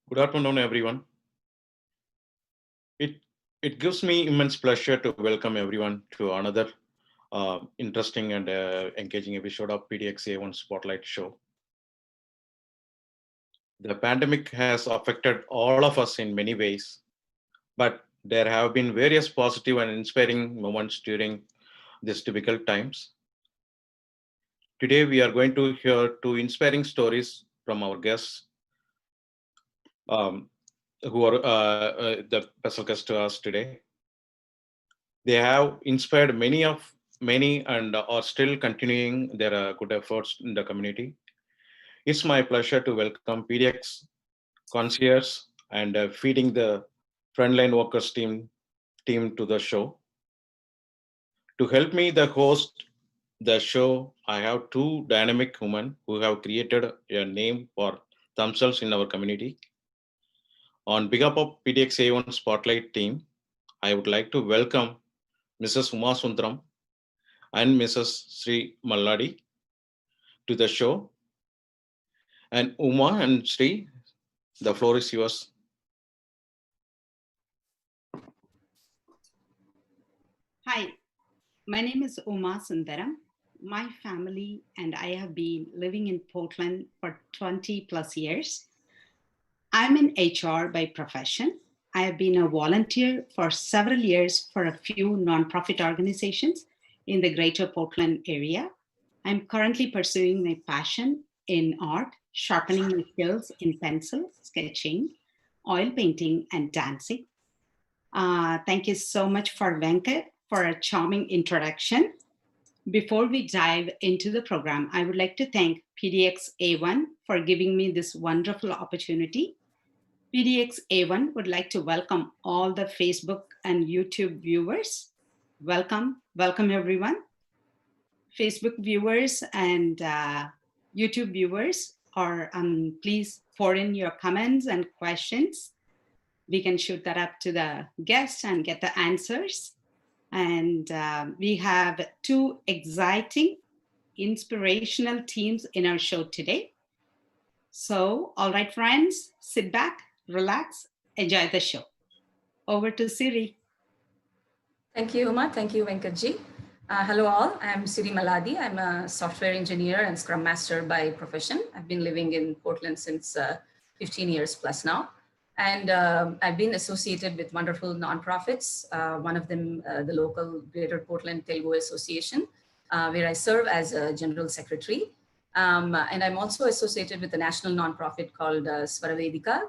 Good afternoon, everyone. It it gives me immense pleasure to welcome everyone to another interesting and engaging episode of PDXA1 Spotlight Show. The pandemic has affected all of us in many ways, but there have been various positive and inspiring moments during these difficult times. Today, we are going to hear two inspiring stories from our guests, um, who are the special guests to us today. They have inspired many and are still continuing their good efforts in the community. It's my pleasure to welcome PDX Concierge and feeding the frontline workers team to the show. To help me the host the show, I have two dynamic women who have created a name for themselves in our community. On behalf of PDXA1 Spotlight team, I would like to welcome Mrs. Uma Sundaram and Mrs. Sri Malladi to the show. And Uma and Sri, the floor is yours. Hi, my name is Uma Sundaram. My family and I have been living in Portland for 20 plus years. I'm in HR by profession. I have been a volunteer for several years for a few nonprofit organizations in the greater Portland area. I'm currently pursuing my passion in art, sharpening my skills in pencil, sketching, oil painting, and dancing. Thank you so much for Venkat for a charming introduction. Before we dive into the program, I would like to thank PDXA1 for giving me this wonderful opportunity. PDXA1 would like to welcome all the Facebook and YouTube viewers. Welcome everyone. Facebook viewers and YouTube viewers, please pour in your comments and questions. We can shoot that up to the guests and get the answers. And we have two exciting, inspirational teams in our show today. So, all right, friends, sit back, relax, enjoy the show. Over to Siri. Thank you, Uma. Thank you, Venkatji. Hello all, I'm Siri Malladi. I'm a software engineer and Scrum Master by profession. I've been living in Portland since 15 years plus now. And I've been associated with wonderful nonprofits, one of them, the local Greater Portland Telugu Association, where I serve as a general secretary. And I'm also associated with a national nonprofit called Swaravedika,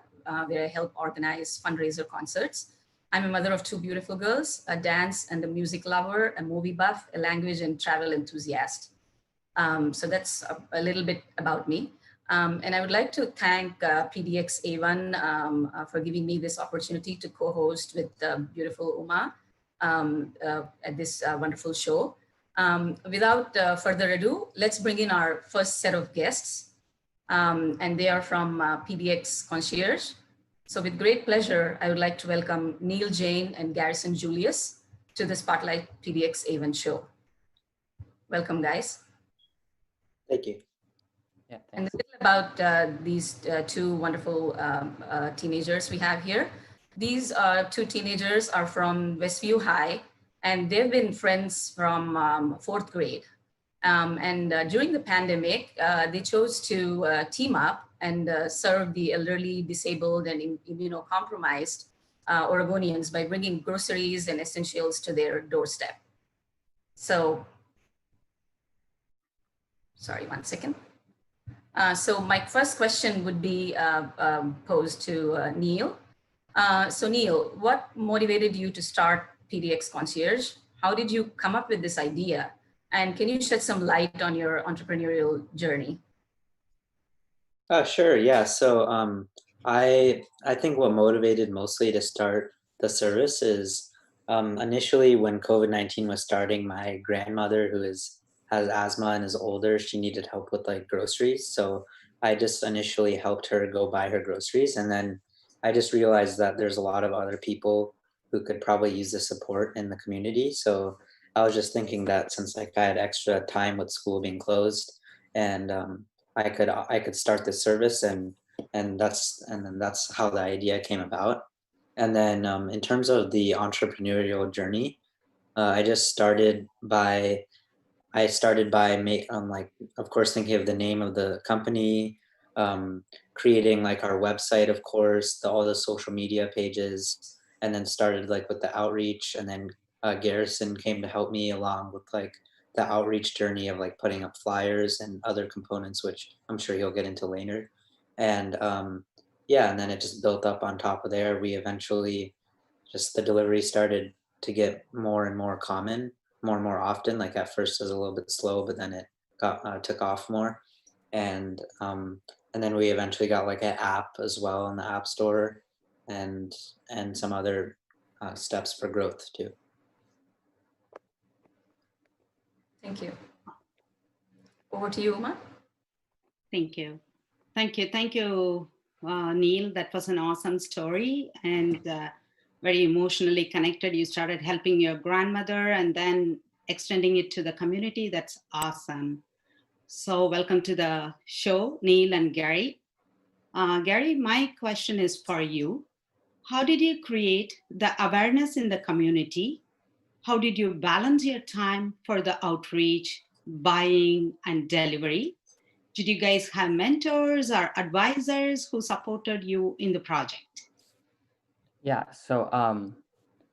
where I help organize fundraiser concerts. I'm a mother of two beautiful girls, a dance and a music lover, a movie buff, a language and travel enthusiast. So that's a little bit about me. And I would like to thank PDXA1 for giving me this opportunity to co-host with beautiful Uma at this wonderful show. Without further ado, let's bring in our first set of guests. And they are from PDX Concierge. So with great pleasure, I would like to welcome Neel Jain and Garrison Julius to the Spotlight PDXA1 show. Welcome, guys. Thank you. Yeah, and a little about these two wonderful teenagers we have here. These two teenagers are from Westview High, and they've been friends from fourth grade. During the pandemic, they chose to team up and serve the elderly, disabled, and immunocompromised Oregonians by bringing groceries and essentials to their doorstep. So, sorry, one second. So my first question would be posed to Neel. So Neel, what motivated you to start PDX Concierge? How did you come up with this idea? And can you shed some light on your entrepreneurial journey? Sure, yeah. So I think what motivated mostly to start the service is initially when COVID-19 was starting, my grandmother who has asthma and is older, she needed help with like groceries. So I just initially helped her go buy her groceries. And then I just realized that there's a lot of other people who could probably use the support in the community. So I was just thinking that since like I had extra time with school being closed and I could start this service and and then that's how the idea came about. And then in terms of the entrepreneurial journey, I just started by like, of course, thinking of the name of the company, um, creating like our website, of course, all the social media pages, and then started like with the outreach. And then Garrison came to help me along with like the outreach journey of like putting up flyers and other components, which I'm sure he'll get into later. And yeah, and then it just built up on top of there. We eventually just the delivery started to get more and more common, more and more often. Like at first it was a little bit slow, but then it got took off more. And and then we eventually got like an app as well in the app store, and some other steps for growth too. Thank you. Over to you, Uma. Thank you. Thank you. Thank you, Neil. That was an awesome story and very emotionally connected. You started helping your grandmother and then extending it to the community. That's awesome. So welcome to the show, Neil and Gary. Gary, my question is for you. How did you create the awareness in the community? How did you balance your time for the outreach, buying, and delivery? Did you guys have mentors or advisors who supported you in the project? Yeah, so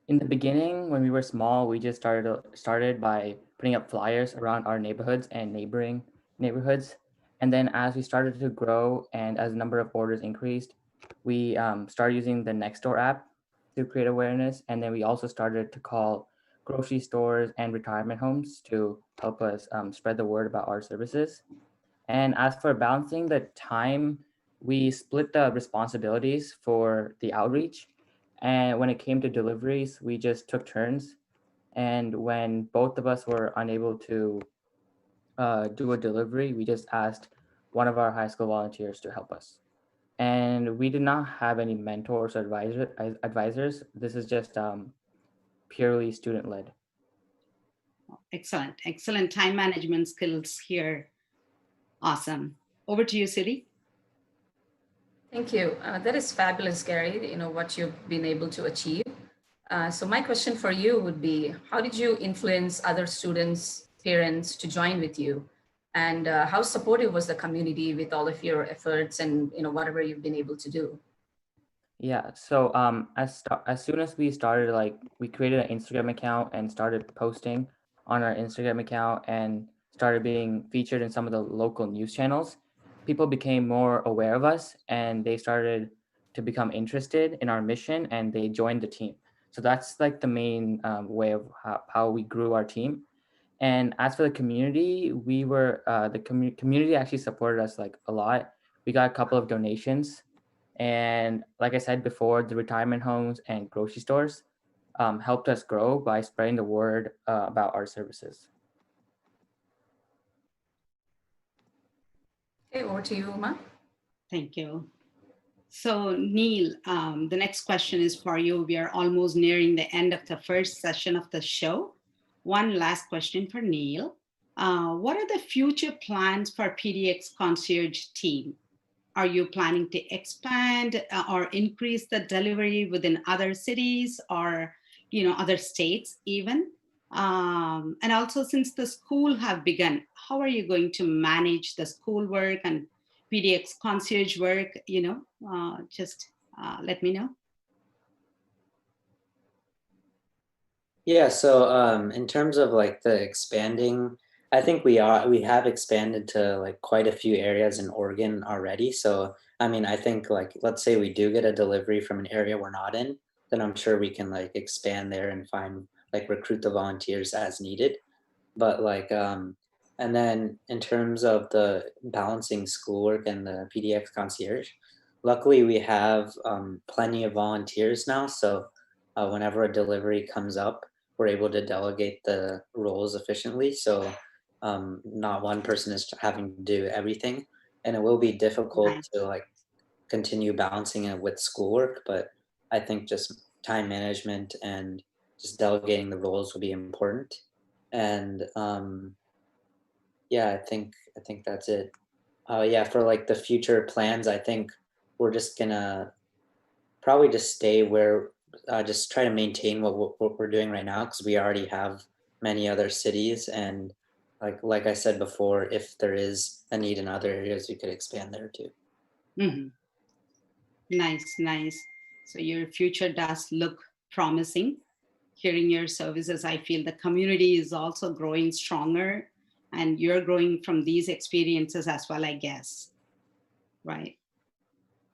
in the beginning, when we were small, we just started by putting up flyers around our neighborhoods and neighboring neighborhoods. And then as we started to grow and as the number of orders increased, we started using the Nextdoor app to create awareness. And then we also started to call grocery stores and retirement homes to help us spread the word about our services. And as for balancing the time, we split the responsibilities for the outreach. And when it came to deliveries, we just took turns. And when both of us were unable to do a delivery, we just asked one of our high school volunteers to help us. And we did not have any mentors or advisors. This is just purely student led. Excellent. Excellent time management skills here. Awesome. Over to you, Siri. Thank you. That is fabulous, Gary, what you've been able to achieve. So my question for you would be, how did you influence other students, parents to join with you? And how supportive was the community with all of your efforts and whatever you've been able to do? Yeah, so as soon as we started, like we created an Instagram account and started posting on our Instagram account and started being featured in some of the local news channels, people became more aware of us and they started to become interested in our mission and they joined the team. So that's like the main way of how we grew our team. And as for the community, we were the community actually supported us like a lot. We got a couple of donations. And like I said before, the retirement homes and grocery stores helped us grow by spreading the word about our services. Okay, over to you, Uma. Thank you. So Neil, the next question is for you. We are almost nearing the end of the first session of the show. One last question for Neil. What are the future plans for PDX Concierge team? Are you planning to expand or increase the delivery within other cities or other states even? And also, since the school have begun, how are you going to manage the school work and PDX concierge work? Just let me know. Yeah, so in terms of like the expanding, I think we have expanded to like quite a few areas in Oregon already. So I mean, I think like let's say we do get a delivery from an area we're not in, then I'm sure we can like expand there and find like recruit the volunteers as needed. But like and then in terms of the balancing schoolwork and the PDX concierge, luckily we have plenty of volunteers now. So whenever a delivery comes up, we're able to delegate the roles efficiently. So not one person is having to do everything. And it will be difficult Right. to like continue balancing it with schoolwork, but I think just time management and just delegating the roles will be important. And yeah, I think that's it. Yeah, for like the future plans, I think we're just gonna probably just stay where, just try to maintain what we're doing right now, because we already have many other cities, and like I said before, if there is a need in other areas, we could expand there too. Mm-hmm. Nice. So your future does look promising. Hearing your services, I feel the community is also growing stronger, and you're growing from these experiences as well, I guess. Right.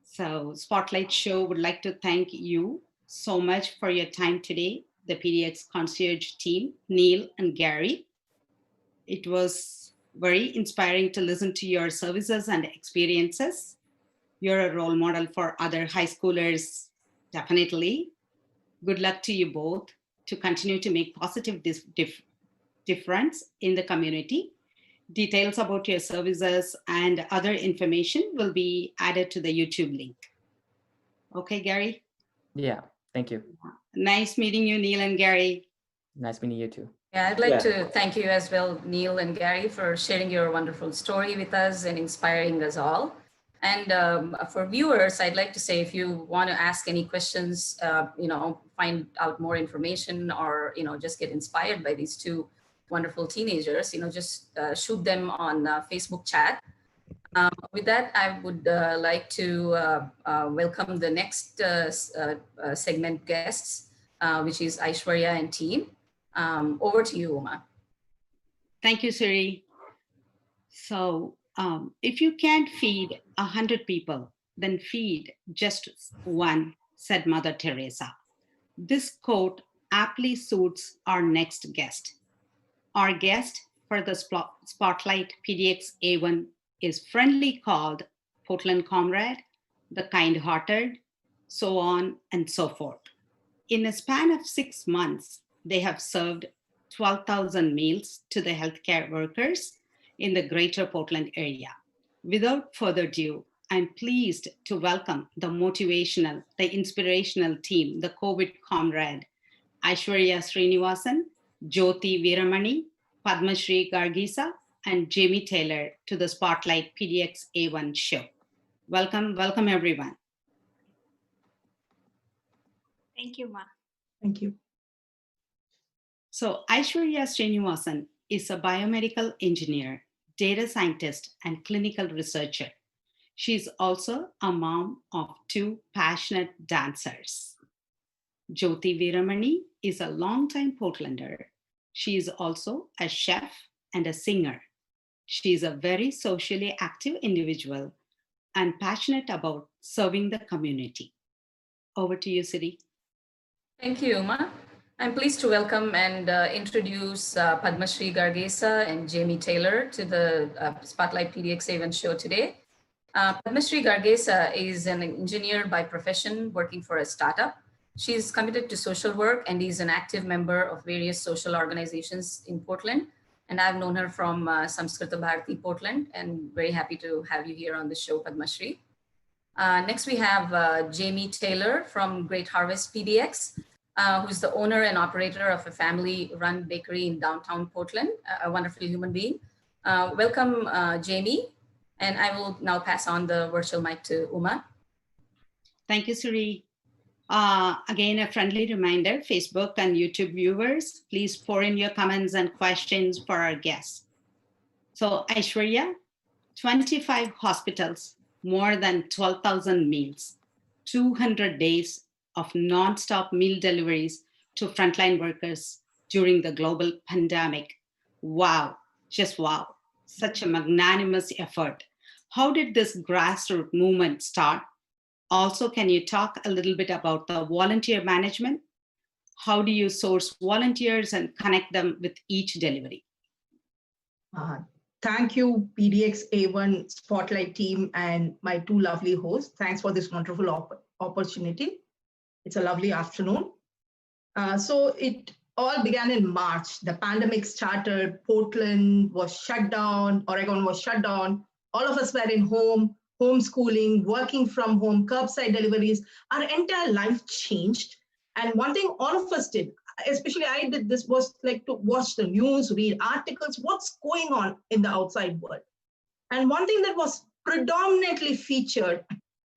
So Spotlight Show would like to thank you so much for your time today, the PDX Concierge team, Neil and Gary. It was very inspiring to listen to your services and experiences. You're a role model for other high schoolers, definitely. Good luck to you both to continue to make positive difference in the community. Details about your services and other information will be added to the YouTube link. Okay, Gary? Yeah, thank you. Nice meeting you, Neil and Gary. Nice meeting you too. Yeah, I'd like to thank you as well, Neil and Gary, for sharing your wonderful story with us and inspiring us all. And for viewers, I'd like to say, if you want to ask any questions, find out more information, or, just get inspired by these two wonderful teenagers, just shoot them on Facebook chat. With that, I would like to welcome the next segment guests, which is Aishwarya and team. Over to you, Uma. Thank you, Siri. So if you can't feed 100 people, then feed just one, said Mother Teresa. This quote aptly suits our next guest. Our guest for the Spotlight PDXA1 is friendly called Portland Comrade, the kind-hearted, so on and so forth. In a span of 6 months, they have served 12,000 meals to the healthcare workers in the greater Portland area. Without further ado, I'm pleased to welcome the motivational, the inspirational team, the COVID Comrade, Aishwarya Srinivasan, Jyoti Veeramani, Padmashree Gargasa, and Jamie Taylor to the Spotlight PDXA1 show. Welcome everyone. Thank you, Ma. Thank you. So Aishwarya Srinivasan is a biomedical engineer, data scientist, and clinical researcher. She's also a mom of 2 passionate dancers. Jyoti Veeramani is a longtime Portlander. She is also a chef and a singer. She is a very socially active individual and passionate about serving the community. Over to you, Siri. Thank you, Uma. I'm pleased to welcome and introduce Padmashree Gargasa and Jamie Taylor to the Spotlight PDXA1 show today. Padmashree Gargasa is an engineer by profession working for a startup. She's committed to social work and is an active member of various social organizations in Portland. And I've known her from Samskrita Bharati Portland, and very happy to have you here on the show, Padmashree. Next, we have Jamie Taylor from Great Harvest PDX, who's the owner and operator of a family-run bakery in downtown Portland, a wonderful human being. Welcome, Jamie. And I will now pass on the virtual mic to Uma. Thank you, Siri. Again, a friendly reminder, Facebook and YouTube viewers, please pour in your comments and questions for our guests. So Aishwarya, 25 hospitals, more than 12,000 meals, 200 days of nonstop meal deliveries to frontline workers during the global pandemic. Wow, just wow, such a magnanimous effort. How did this grassroots movement start? Also, can you talk a little bit about the volunteer management? How do you source volunteers and connect them with each delivery? Thank you, PDXA1 Spotlight team and my 2 lovely hosts. Thanks for this wonderful opportunity. It's a lovely afternoon. So it all began in March. The pandemic started, Portland was shut down, Oregon was shut down. All of us were in homeschooling, working from home, curbside deliveries. Our entire life changed. And one thing all of us did, especially I did this, was like to watch the news, read articles, what's going on in the outside world. And one thing that was predominantly featured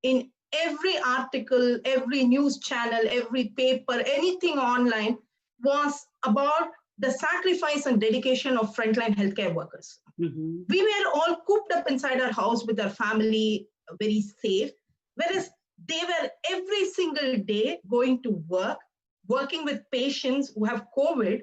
in every article, every news channel, every paper, anything online was about the sacrifice and dedication of frontline healthcare workers. Mm-hmm. We were all cooped up inside our house with our family, very safe, whereas they were every single day going to work, working with patients who have COVID,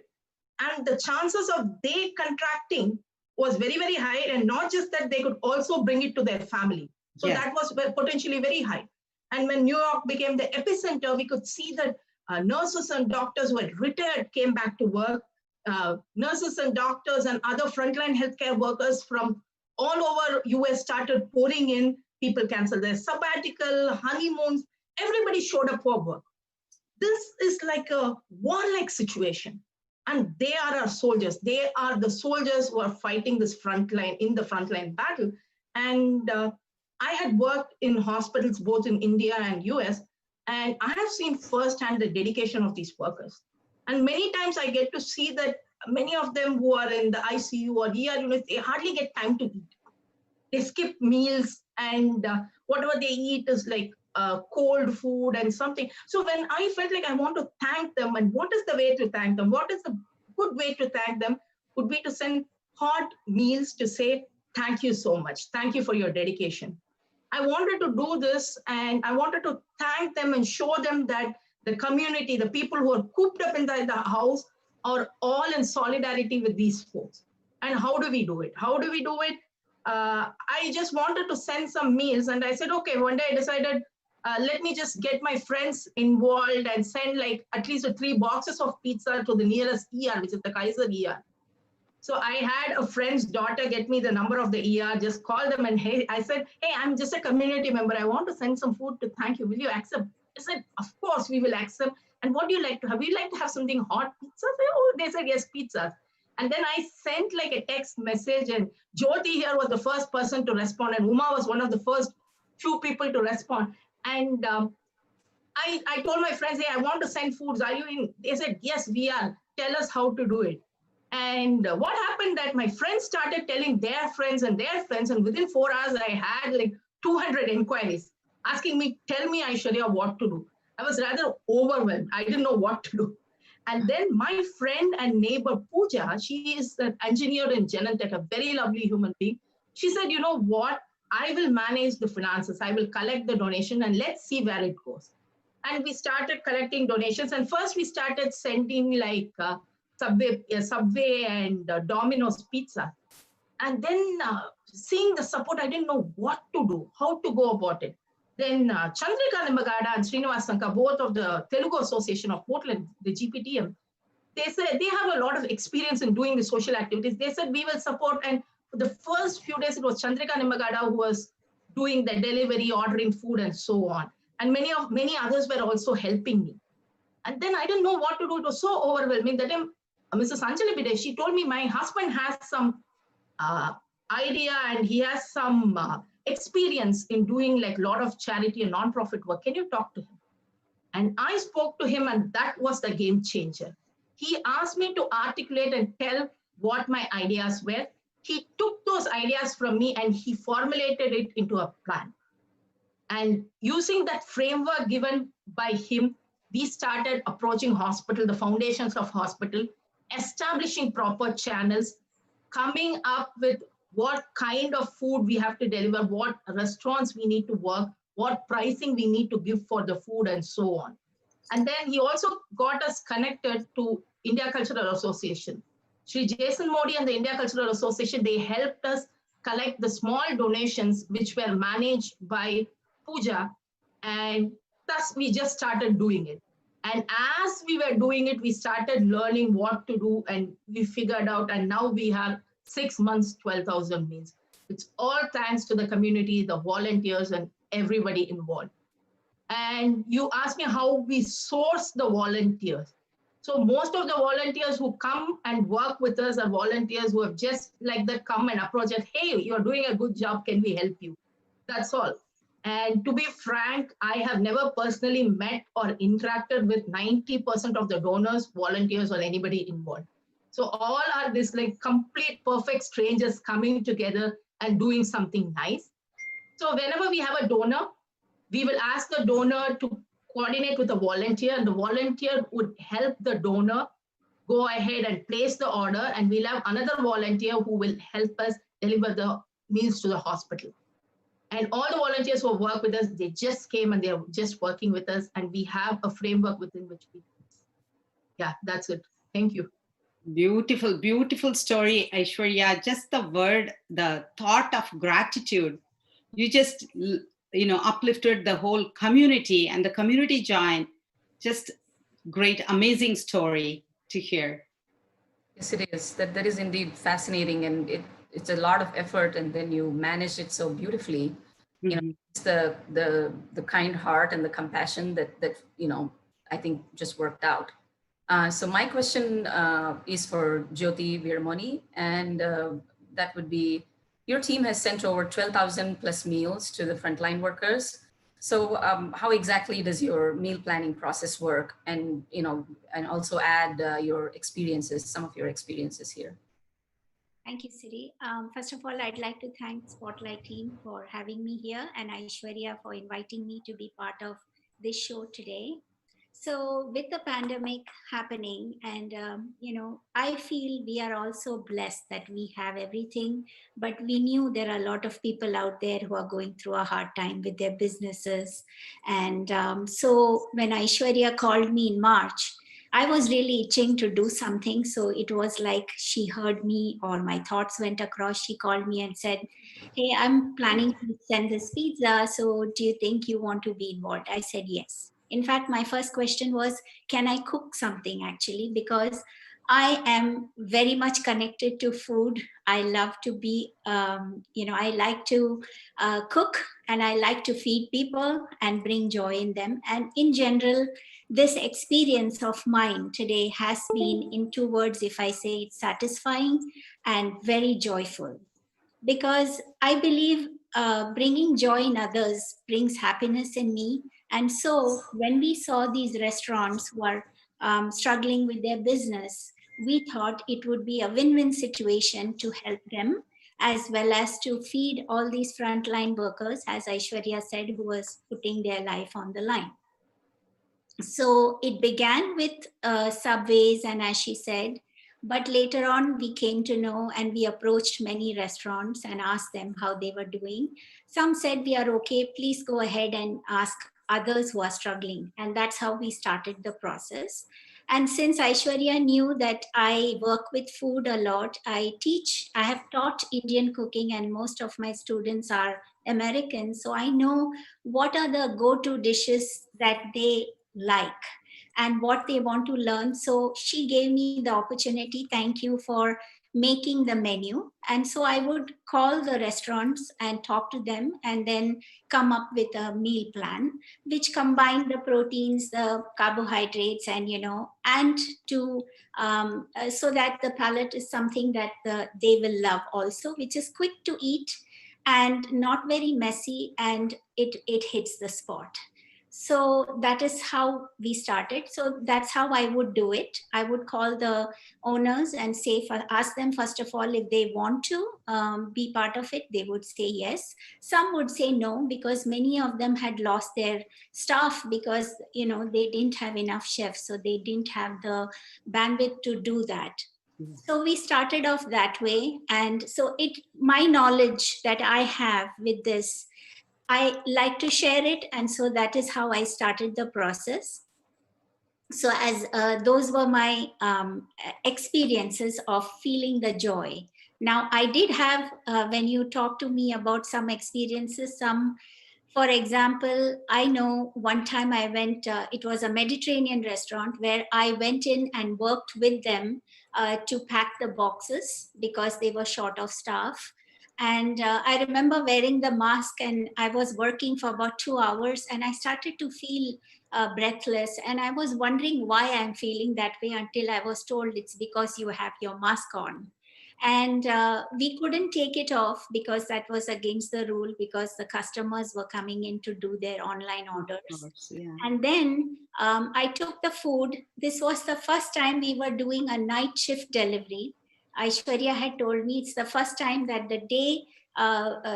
and the chances of they contracting was very, very high. And not just that, they could also bring it to their family. So that was potentially very high. And when New York became the epicenter, we could see that nurses and doctors who had retired came back to work. Nurses and doctors and other frontline healthcare workers from all over US started pouring in. People canceled their sabbatical, honeymoons. Everybody showed up for work. This is like a warlike situation. And they are our soldiers. They are the soldiers who are fighting this frontline, in the frontline battle. And I had worked in hospitals both in India and US, and I have seen firsthand the dedication of these workers. And many times I get to see that many of them who are in the ICU or ER units, they hardly get time to eat. They skip meals, and whatever they eat is like cold food and something. So when I felt like I want to thank them, and what is the way to thank them? What is the good way to thank them? Would be to send hot meals to say, thank you so much. Thank you for your dedication. I wanted to do this, and I wanted to thank them and show them that the community, the people who are cooped up inside the house, are all in solidarity with these folks. And how do we do it? How do we do it? I just wanted to send some meals, and I said, okay, one day I decided, let me just get my friends involved and send like at least 3 boxes of pizza to the nearest ER, which is the Kaiser ER. So I had a friend's daughter get me the number of the ER, just call them, and hey, I said, hey, I'm just a community member. I want to send some food to thank you. Will you accept? I said, of course we will accept. And what do you like to have? Would you like to have something hot? Pizza? Oh, they said, yes, pizza. And then I sent like a text message, and Jyoti here was the first person to respond, and Uma was one of the first few people to respond. And I told my friends, hey, I want to send foods. Are you in? They said, yes, we are. Tell us how to do it. And what happened that my friends started telling their friends, and within 4 hours, I had like 200 inquiries asking me, tell me, Aishwarya, what to do. I was rather overwhelmed. I didn't know what to do. And then my friend and neighbor, Pooja, she is an engineer in Genentech, a very lovely human being. She said, you know what? I will manage the finances. I will collect the donation, and let's see where it goes. And we started collecting donations. And first we started sending like Subway and Domino's pizza. And then seeing the support, I didn't know what to do, how to go about it. Then Chandrika Nimagada and Srinivasan, both of the Telugu Association of Portland, the GPTM, they said they have a lot of experience in doing the social activities. They said we will support. And for the first few days, it was Chandrika Nimagada who was doing the delivery, ordering food, and so on. And many others were also helping me. And then I didn't know what to do. It was so overwhelming. That time, Mrs. Anjali Bide, she told me, my husband has some idea, and he has some experience in doing like a lot of charity and non-profit work. Can you talk to him? And I spoke to him, and that was the game changer. He asked me to articulate and tell what my ideas were. He took those ideas from me and he formulated it into a plan. And using that framework given by him, we started approaching hospital, the foundations of hospital, establishing proper channels, coming up with what kind of food we have to deliver, what restaurants we need to work, what pricing we need to give for the food, and so on. And then he also got us connected to India Cultural Association. Shri Jason Modi and the India Cultural Association, they helped us collect the small donations which were managed by Pooja, and thus we just started doing it. And as we were doing it, we started learning what to do, and we figured out, and now we have 6 months, 12,000 meals. It's all thanks to the community, the volunteers, and everybody involved. And you asked me how we source the volunteers. So most of the volunteers who come and work with us are volunteers who have just like that come and approach us, hey, you're doing a good job, can we help you? That's all. And to be frank, I have never personally met or interacted with 90% of the donors, volunteers, or anybody involved. So all are this like complete perfect strangers coming together and doing something nice. So whenever we have a donor, we will ask the donor to coordinate with a volunteer, and the volunteer would help the donor go ahead and place the order, and we'll have another volunteer who will help us deliver the meals to the hospital. And all the volunteers who work with us, they just came and they're just working with us, and we have a framework within which we. Yeah, that's it. Thank you. Beautiful, beautiful story, Aishwarya. Just the word, the thought of gratitude, you just, uplifted the whole community and the community joined. Just great, amazing story to hear. Yes, it is. That is indeed fascinating, and it's a lot of effort, and then you manage it so beautifully. It's the kind heart and the compassion that I think just worked out. So my question is for Jyoti Veeramani, and that would be, your team has sent over 12,000 plus meals to the frontline workers. So how exactly does your meal planning process work? And, and also add your experiences, some of your experiences here. Thank you, Siri. First of all, I'd like to thank Spotlight team for having me here, and Aishwarya for inviting me to be part of this show today. So with the pandemic happening, and I feel we are also blessed that we have everything, but we knew there are a lot of people out there who are going through a hard time with their businesses. And so when Aishwarya called me in March, I was really itching to do something. So it was like she heard me, or my thoughts went across. She called me and said, "Hey, I'm planning to send this pizza. So do you think you want to be involved?" I said, yes. In fact, my first question was, can I cook something actually? Because I am very much connected to food. I love to be, I like to cook, and I like to feed people and bring joy in them. And in general, this experience of mine today has been, in 2 words, if I say, it's satisfying and very joyful. Because I believe bringing joy in others brings happiness in me. And so when we saw these restaurants who are struggling with their business, we thought it would be a win-win situation to help them, as well as to feed all these frontline workers, as Aishwarya said, who was putting their life on the line. So it began with Subways, and as she said, but later on we came to know, and we approached many restaurants and asked them how they were doing. Some said, we are okay, please go ahead and ask others who are struggling. And that's how we started the process. And since Aishwarya knew that I work with food a lot, I have taught Indian cooking, and most of my students are American. So I know what are the go-to dishes that they like and what they want to learn. So she gave me the opportunity. Thank you for making the menu. And so I would call the restaurants and talk to them, and then come up with a meal plan, which combined the proteins, the carbohydrates, and, and to, so that the palate is something that they will love also, which is quick to eat and not very messy, and it hits the spot. So that is how we started. So that's how I would do it. I would call the owners and ask them, first of all, if they want to be part of it. They would say yes. Some would say no, because many of them had lost their staff because, they didn't have enough chefs. So they didn't have the bandwidth to do that. So we started off that way. And so my knowledge that I have with this, I like to share it. And so that is how I started the process. So as those were my experiences of feeling the joy. Now I did have, when you talk to me about some experiences, for example, I know one time I went, it was a Mediterranean restaurant where I went in and worked with them to pack the boxes because they were short of staff. And I remember wearing the mask, and I was working for about 2 hours, and I started to feel breathless. And I was wondering why I'm feeling that way, until I was told it's because you have your mask on. And we couldn't take it off because that was against the rule, because the customers were coming in to do their online orders. Yeah. And then I took the food. This was the first time we were doing a night shift delivery. Aishwarya had told me it's the first time that the day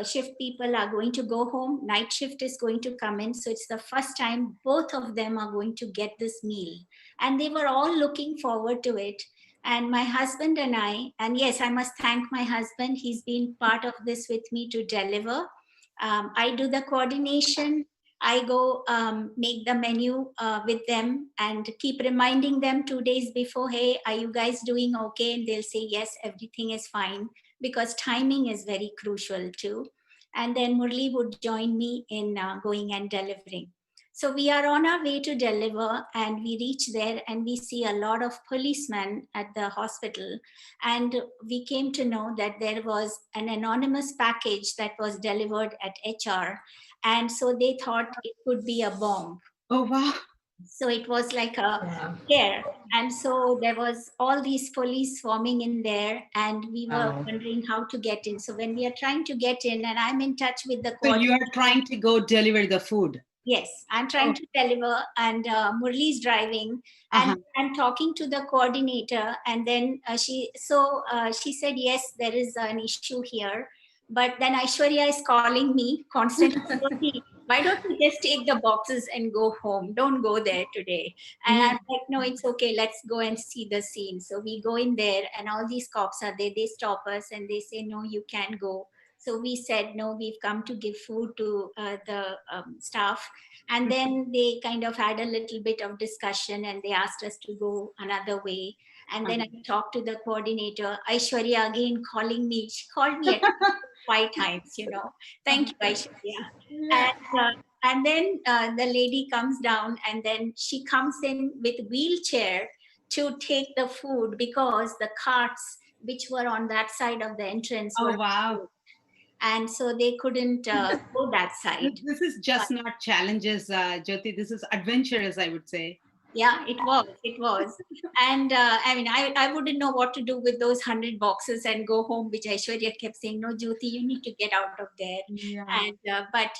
shift people are going to go home. Night shift is going to come in. So it's the first time both of them are going to get this meal. And they were all looking forward to it. And my husband and I, and yes, I must thank my husband. He's been part of this with me to deliver. I do the coordination. I go make the menu with them and keep reminding them 2 days before, hey, are you guys doing okay? And they'll say, yes, everything is fine, because timing is very crucial too. And then Murli would join me in going and delivering. So we are on our way to deliver, and we reach there and we see a lot of policemen at the hospital. And we came to know that there was an anonymous package that was delivered at HR. And so they thought it could be a bomb. Oh, wow. So it was like a scare. And so there was all these police swarming in there, and we were wondering how to get in. So when we are trying to get in, and I'm in touch with the So you are trying to go deliver the food? Yes, I'm trying to deliver, and Murli's driving, and I'm talking to the coordinator, and then she said, yes, there is an issue here. But then Aishwarya is calling me constantly. Why don't you just take the boxes and go home? Don't go there today. And I'm like, no, it's okay. Let's go and see the scene. So we go in there, and all these cops are there. They stop us and they say, no, you can't go. So we said, no, we've come to give food to the staff. And then they kind of had a little bit of discussion, and they asked us to go another way. And then I talked to the coordinator, Aishwarya, again calling me. She called me at 5 times, Thank you, Aishwarya. And then the lady comes down, and then she comes in with wheelchair to take the food, because the carts which were on that side of the entrance were full. And so they couldn't go that side. This is just not challenges, Jyoti. This is adventurous, I would say. Yeah, it was. And I wouldn't know what to do with those 100 boxes and go home, which Aishwarya kept saying, no, Jyoti, you need to get out of there. Yeah. And but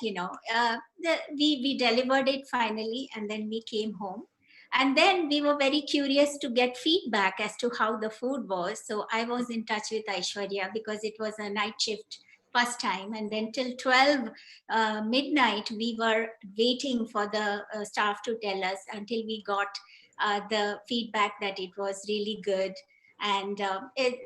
we delivered it finally, and then we came home. And then we were very curious to get feedback as to how the food was. So I was in touch with Aishwarya, because it was a night shift first time, and then till 12 midnight we were waiting for the staff to tell us, until we got the feedback that it was really good. And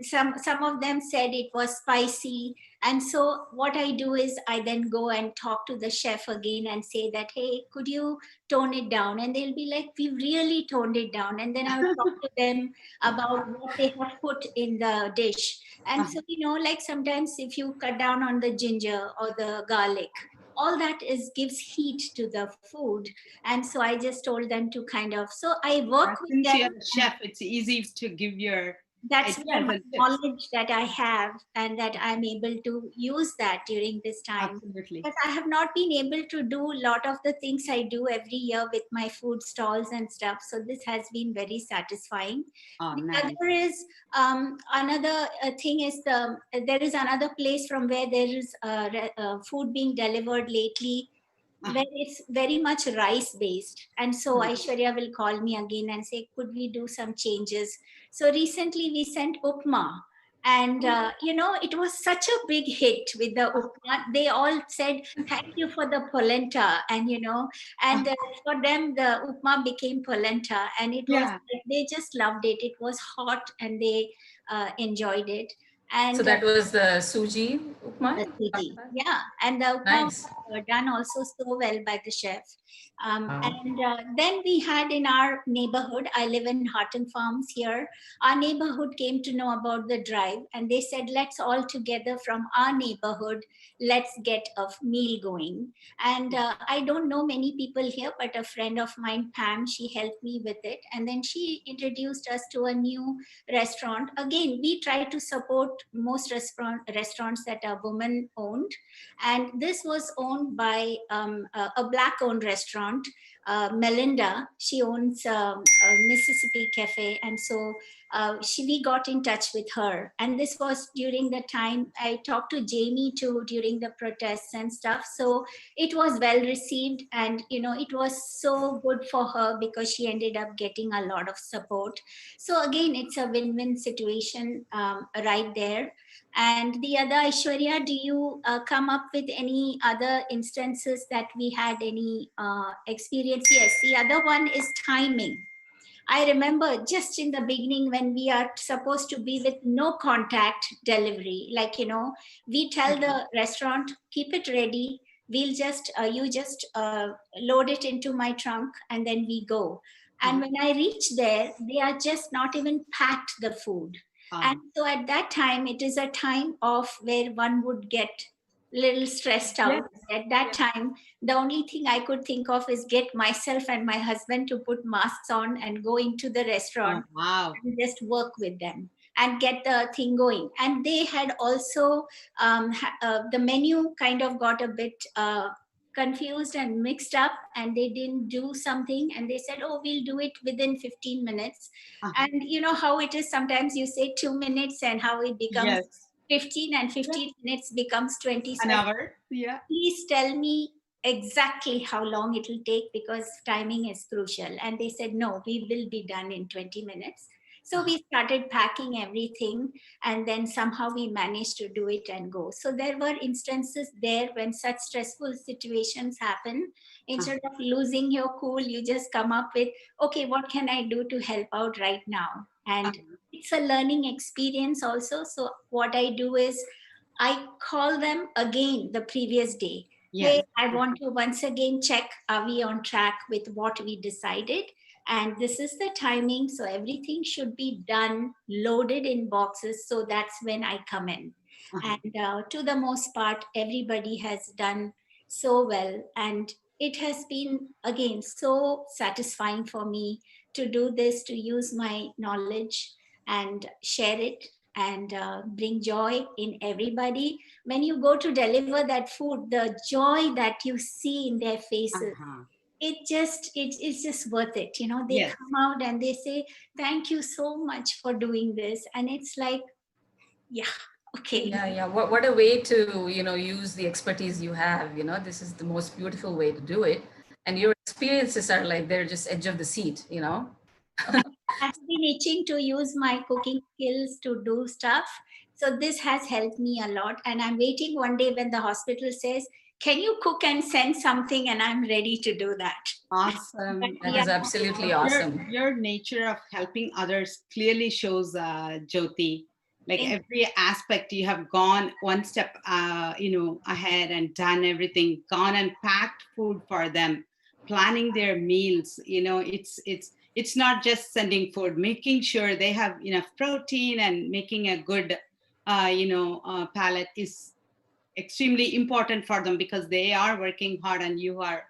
some of them said it was spicy. And so what I do is I then go and talk to the chef again and say that, hey, could you tone it down? And they'll be like, we really toned it down. And then I'll talk to them about what they have put in the dish. And so, like sometimes if you cut down on the ginger or the garlic, all that gives heat to the food. And so I just told them to kind of, so I work with them. Since you're a chef, it's easy to give your that's the knowledge that I have, and that I'm able to use that during this time. Absolutely. Because I have not been able to do a lot of the things I do every year with my food stalls and stuff. So this has been very satisfying. Nice. Other is another thing is there is another place from where there is food being delivered lately, where it's very much rice based. And so Aishwarya will call me again and say, could we do some changes? So recently we sent upma, and it was such a big hit with the upma. They all said, thank you for the polenta. And for them the upma became polenta, and it was they just loved it. It was hot, and they enjoyed it. And so that was the suji upma? Yeah, and the upma was done also so well by the chef. And then we had in our neighborhood, I live in Harton Farms here, our neighborhood came to know about the drive, and they said, let's all together from our neighborhood, let's get a meal going. And I don't know many people here, but a friend of mine, Pam, she helped me with it. And then she introduced us to a new restaurant. Again, we try to support most restaurants that are women owned. And this was owned by a Black owned restaurant, Melinda. She owns Mississippi Cafe. And so we got in touch with her. And this was during the time I talked to Jamie too, during the protests and stuff. So it was well received, and it was so good for her, because she ended up getting a lot of support. So again, it's a win-win situation right there. And the other, Aishwarya, do you come up with any other instances that we had any experience? Yes, the other one is timing. I remember just in the beginning when we are supposed to be with no contact delivery, like, we tell the restaurant, keep it ready. We'll just, you just load it into my trunk and then we go. And when I reach there, they are just not even packed the food. And so at that time, it is a time of where one would get little stressed out. At that time, the only thing I could think of is get myself and my husband to put masks on and go into the restaurant and just work with them and get the thing going. And they had also, the menu kind of got a bit confused and mixed up, and they didn't do something, and they said, oh, we'll do it within 15 minutes. And you know how it is, sometimes you say 2 minutes and how it becomes 15, and 15 minutes becomes 20 an hour. Please tell me exactly how long it will take, because timing is crucial. And they said, no, we will be done in 20 minutes. So we started packing everything, and then somehow we managed to do it and go. So there were instances there when such stressful situations happen. Instead of losing your cool, you just come up with, okay, what can I do to help out right now? And it's a learning experience also. So what I do is I call them again the previous day. Hey, I want to once again check, are we on track with what we decided? And this is the timing. So everything should be done, loaded in boxes. So that's when I come in. And to the most part, everybody has done so well. And it has been, again, so satisfying for me to do this, to use my knowledge and share it and bring joy in everybody. When you go to deliver that food, the joy that you see in their faces, it's just worth it. They come out and they say, thank you so much for doing this. And it's like, okay. Yeah. What a way to, use the expertise you have. This is the most beautiful way to do it. And your experiences are like, they're just edge of the seat, I've been itching to use my cooking skills to do stuff. So this has helped me a lot. And I'm waiting one day when the hospital says, can you cook and send something? And I'm ready to do that. Awesome. That is absolutely awesome. Your nature of helping others clearly shows, Jyoti. Like every aspect, you have gone one step, ahead and done everything, gone and packed food for them, planning their meals. It's not just sending food, making sure they have enough protein and making a good, palate is extremely important for them, because they are working hard and you are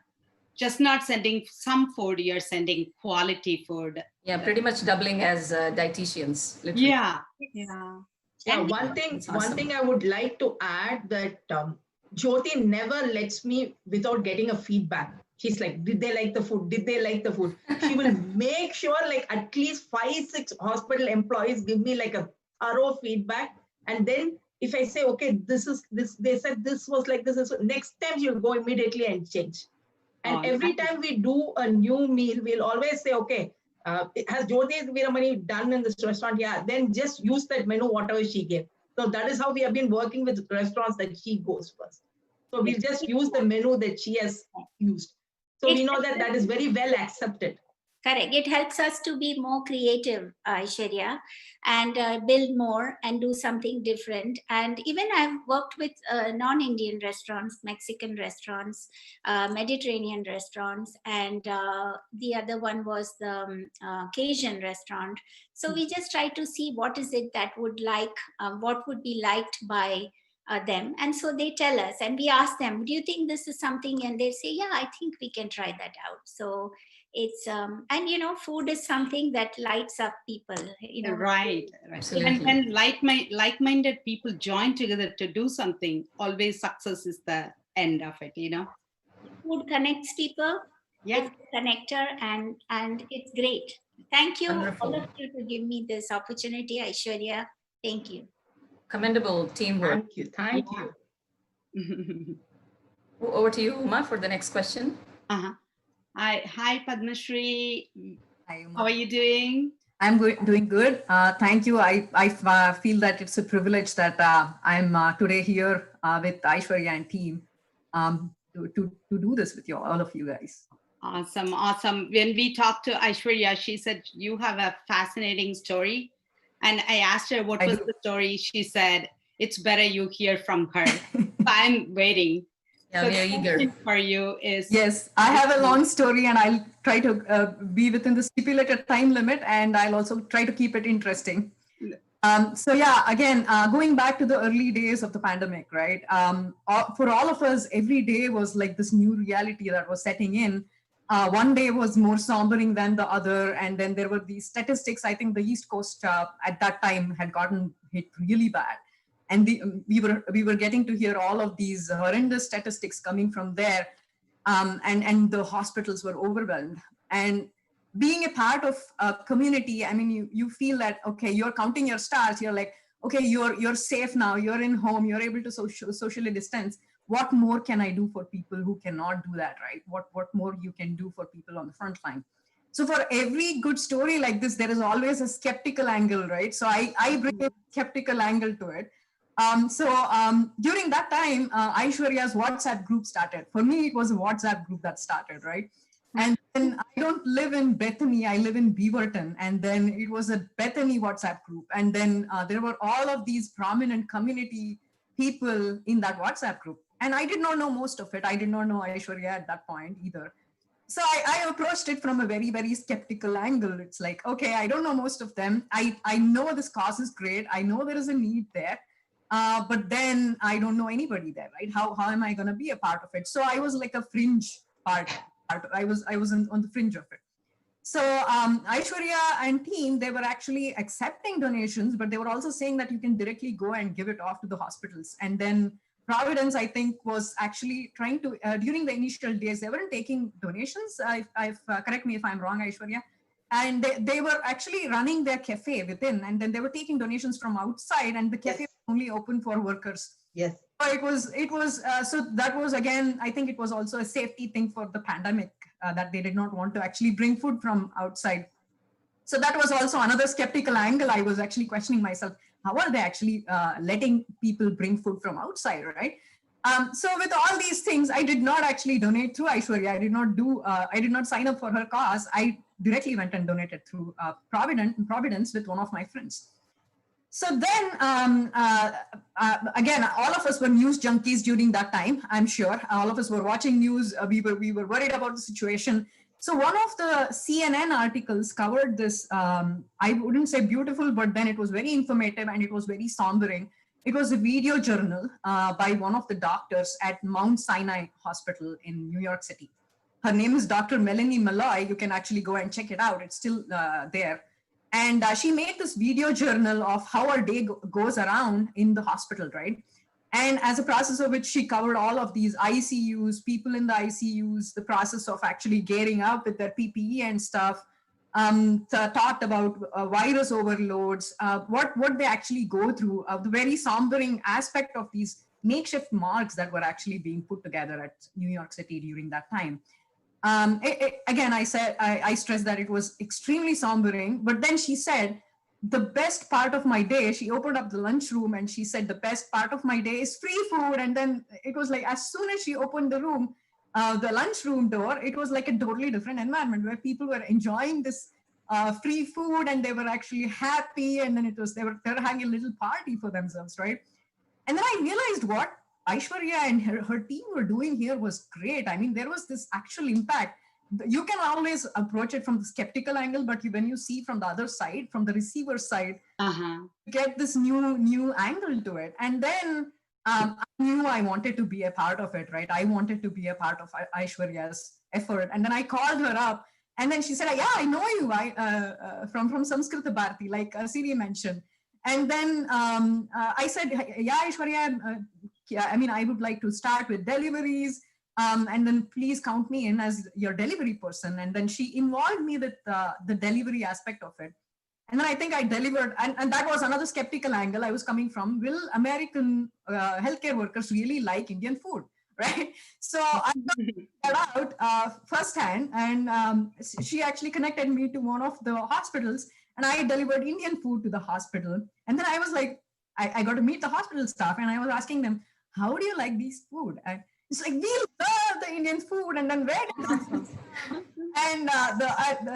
just not sending some food, you're sending quality food. Yeah, pretty much doubling as dietitians. Literally. Yeah, one thing I would like to add, that Jyoti never lets me without getting a feedback. She's like, did they like the food? Did they like the food? She will make sure like at least 5-6 hospital employees give me like a thorough feedback. And then if I say, okay, they said this was like this, next time you'll go immediately and change. And every time we do a new meal, we'll always say, okay, has Jyoti Veeramani done in this restaurant? Yeah, then just use that menu, whatever she gave. So that is how we have been working with restaurants, that she goes first. So we'll just use the menu that she has used. So we know that is very well accepted. Correct. It helps us to be more creative, Aishwarya, and build more and do something different. And even I've worked with non-Indian restaurants, Mexican restaurants, Mediterranean restaurants, and the other one was the Cajun restaurant. So we just try to see what is it that would what would be liked by them. And so they tell us, and we ask them, do you think this is something? And they say, yeah, I think we can try that out. So it's and food is something that lights up people, right. And like-minded people join together to do something, always success is the end of it. Food connects people. It's a connector, and it's great. Thank you. Wonderful. All of you to give me this opportunity, Aishwarya. Thank you. Commendable teamwork. Thank you. Over to you, Uma, for the next question. Hi, Padmashree. Hi, Uma. How are you doing? I'm doing good. Thank you. I feel that it's a privilege that I'm today here with Aishwarya and team to do this with you, all of you guys. Awesome, awesome. When we talked to Aishwarya, she said, you have a fascinating story. And I asked her, what was the story? She said, it's better you hear from her. So I'm waiting. Yeah, so we are eager. For you is... Yes, I have a long story and I'll try to be within the stipulated time limit, and I'll also try to keep it interesting. So yeah, again, going back to the early days of the pandemic, right? For all of us, every day was like this new reality that was setting in. One day was more sombering than the other. And then there were these statistics. I think the East Coast at that time had gotten hit really bad. And we were getting to hear all of these horrendous statistics coming from there. And the hospitals were overwhelmed. And being a part of a community, I mean, you feel that, okay, you're counting your stars. You're like, okay, you're safe now. You're in home. You're able to socially distance. What more can I do for people who cannot do that, right? What more you can do for people on the front line? So for every good story like this, there is always a skeptical angle, right? So I bring a skeptical angle to it. During that time, Aishwarya's WhatsApp group started. For me, it was a WhatsApp group that started, right? And then I don't live in Bethany, I live in Beaverton. And then it was a Bethany WhatsApp group. And then there were all of these prominent community people in that WhatsApp group. And I did not know most of it. I did not know Aishwarya at that point either. So I approached it from a very, very skeptical angle. It's like, okay, I don't know most of them. I know this cause is great. I know there is a need there. But then I don't know anybody there, right? How am I going to be a part of it? So I was like a fringe part. I was on the fringe of it. So Aishwarya and team, they were actually accepting donations, but they were also saying that you can directly go and give it off to the hospitals. And then Providence, I think, was actually trying to, during the initial days, they weren't taking donations. Correct me if I'm wrong, Aishwarya. And they were actually running their cafe within, and then they were taking donations from outside, and the cafe was only open for workers. Yes. So that was, again, I think it was also a safety thing for the pandemic that they did not want to actually bring food from outside. So that was also another skeptical angle. I was actually questioning myself, how are they actually letting people bring food from outside, right? So with all these things, I did not actually donate through Aishwarya. I did not sign up for her cause. I directly went and donated through Providence with one of my friends. So then, again, all of us were news junkies during that time, I'm sure. All of us were watching news. We were worried about the situation. So one of the CNN articles covered this, I wouldn't say beautiful, but then it was very informative and it was very sombering. It was a video journal by one of the doctors at Mount Sinai Hospital in New York City. Her name is Dr. Melanie Malloy. You can actually go and check it out. It's still there. And she made this video journal of how our day goes around in the hospital, right? And as a process of which she covered all of these ICUs, people in the ICUs, the process of actually gearing up with their PPE and stuff, talked about virus overloads, what they actually go through, the very sombering aspect of these makeshift marks that were actually being put together at New York City during that time. Again, I stressed that it was extremely sombering, but then she said, the best part of my day, she opened up the lunchroom and she said, the best part of my day is free food. And then it was like, as soon as she opened the room, the lunchroom door, it was like a totally different environment where people were enjoying this free food and they were actually happy. And then they were having a little party for themselves, right? And then I realized what Aishwarya and her team were doing here was great. I mean, there was this actual impact. You can always approach it from the skeptical angle, but when you see from the other side, from the receiver side, you get this new angle to it. And then I knew I wanted to be a part of it, right? I wanted to be a part of Aishwarya's effort. And then I called her up and then she said, yeah, I know you from Samskrita Bharati, like Siri mentioned. And then I said, yeah, Aishwarya, I mean, I would like to start with deliveries. And then please count me in as your delivery person. And then she involved me with the delivery aspect of it. And then I think I delivered, and that was another skeptical angle I was coming from. Will American healthcare workers really like Indian food, right? So I got that out firsthand, and she actually connected me to one of the hospitals. And I delivered Indian food to the hospital. And then I was like, I got to meet the hospital staff and I was asking them, how do you like these food? And it's like, we love the Indian food. And then where did and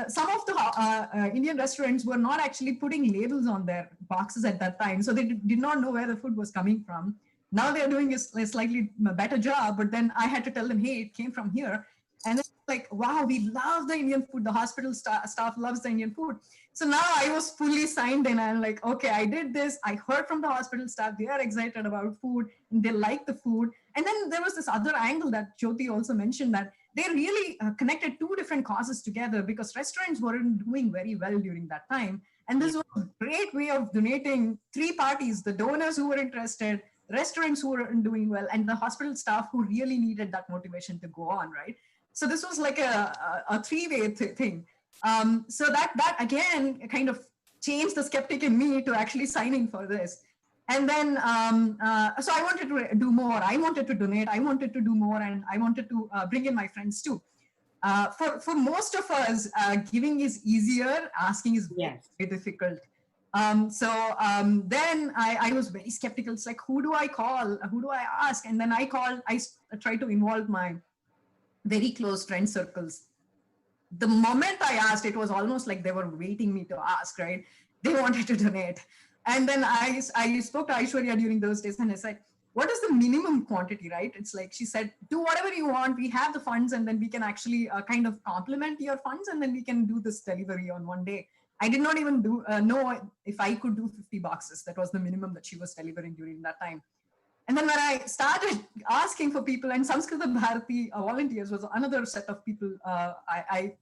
some of the Indian restaurants were not actually putting labels on their boxes at that time. So they did not know where the food was coming from. Now they're doing a slightly better job, but then I had to tell them, hey, it came from here. And it's like, wow, we love the Indian food. The hospital staff loves the Indian food. So now I was fully signed in. I'm like, okay, I did this. I heard from the hospital staff. They are excited about food and they like the food. And then there was this other angle that Jyoti also mentioned, that they really connected two different causes together, because restaurants weren't doing very well during that time. And this was a great way of donating three parties: the donors who were interested, restaurants who weren't doing well, and the hospital staff who really needed that motivation to go on, right? So this was like a three-way thing. So that again kind of changed the skeptic in me to actually signing for this. And then, so I wanted to do more. I wanted to donate. I wanted to do more, and I wanted to bring in my friends too. For most of us, giving is easier. Asking is very difficult. Then I was very skeptical. It's like, who do I call? Who do I ask? And then I tried to involve my very close friend circles. The moment I asked, it was almost like they were waiting me to ask, right? They wanted to donate. And then I spoke to Aishwarya during those days and I said, what is the minimum quantity, right? It's like, she said, do whatever you want. We have the funds and then we can actually kind of complement your funds and then we can do this delivery on one day. I did not even know if I could do 50 boxes. That was the minimum that she was delivering during that time. And then when I started asking for people, and Samskrita Bharati volunteers was another set of people I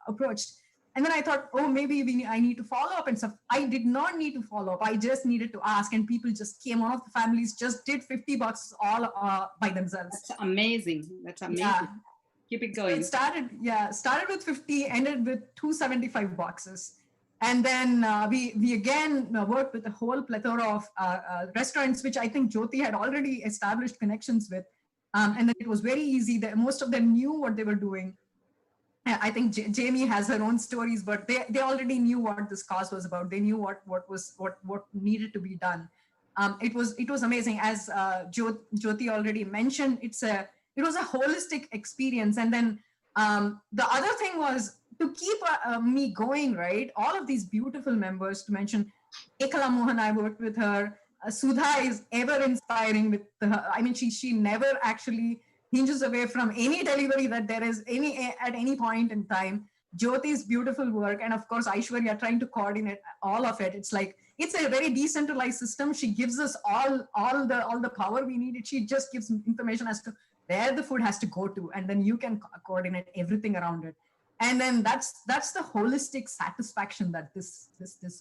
approached. And then I thought, oh, maybe I need to follow up and stuff. I did not need to follow up. I just needed to ask, and people just came. One of the families just did 50 boxes all by themselves. That's amazing. That's amazing. Yeah. Keep it going. So it started with 50, ended with 275 boxes. And then we again worked with a whole plethora of restaurants, which I think Jyoti had already established connections with. And then it was very easy. Most of them knew what they were doing. I think Jamie has her own stories, but they already knew what this cause was about. They knew what needed to be done. It was amazing. As Jyoti already mentioned, it was a holistic experience. And then the other thing was to keep me going, right? All of these beautiful members, to mention Ekala Mohan, I worked with her. Sudha is ever inspiring with her. I mean, she never actually hinges away from any delivery that there is at any point in time. Jyoti's beautiful work, and of course Aishwarya trying to coordinate all of it. It's like, it's a very decentralized system. She gives us all the power we need. She just gives information as to where the food has to go to, and then you can coordinate everything around it. And then that's the holistic satisfaction that this